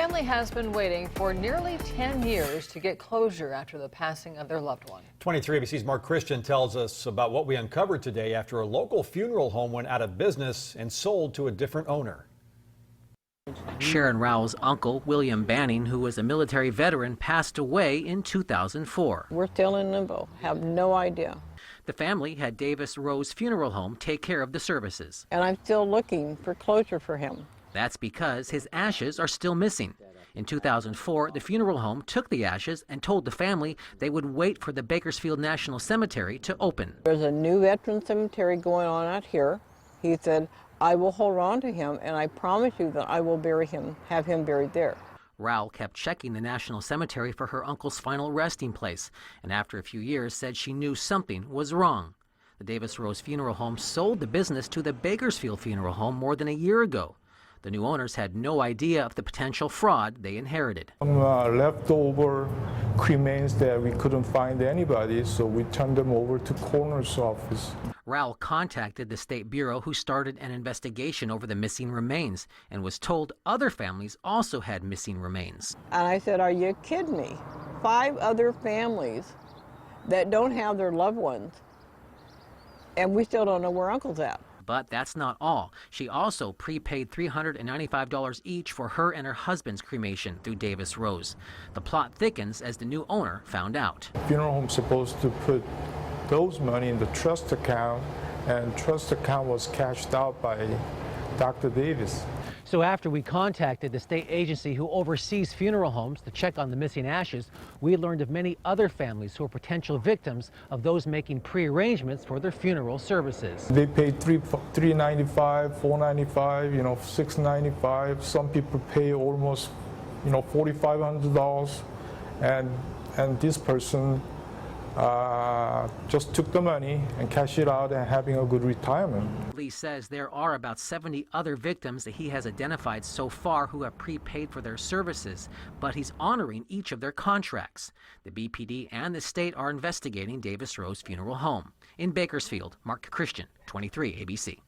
family has been waiting for nearly 10 years to get closure after the passing of their loved one. 23 ABC's Mark Christian tells us about what we uncovered today after a local funeral home went out of business and sold to a different owner. Sharon Rowell's uncle, William Banning, who was a military veteran, passed away in 2004. We're still in limbo, have no idea. The family had Davis Rose Funeral Home take care of the services. And I'm still looking for closure for him. That's because his ashes are still missing. In 2004, the funeral home took the ashes and told the family they would wait for the Bakersfield National Cemetery to open. There's a new veteran cemetery going on out here. He said, I will hold on to him, and I promise you that I will bury him, have him buried there. Rowell kept checking the National Cemetery for her uncle's final resting place, and after a few years said she knew something was wrong. The Davis Rose Funeral Home sold the business to the Bakersfield Funeral Home more than a year ago. The new owners had no idea of the potential fraud they inherited. Some leftover cremains that we couldn't find anybody, so we turned them over to coroner's office. Rowell contacted the State Bureau, who started an investigation over the missing remains and was told other families also had missing remains. And I said, are you kidding me? 5 other families that don't have their loved ones, and we still don't know where Uncle's at. But that's not all. She also prepaid $395 each for her and her husband's cremation through Davis Rose. The plot thickens as the new owner found out. Funeral home's supposed to put those money in the trust account, and trust account was cashed out by Dr. Davis. So after we contacted the state agency who oversees funeral homes to check on the missing ashes, we learned of many other families who are potential victims of those making pre-arrangements for their funeral services. They paid $395, $495, $695. Some people pay almost, $4,500, and this person just took the money and cashed it out and having a good retirement. Lee says there are about 70 other victims that he has identified so far who have prepaid for their services, but he's honoring each of their contracts. The BPD and the state are investigating Davis Rose Funeral Home. In Bakersfield, Mark Christian, 23 ABC.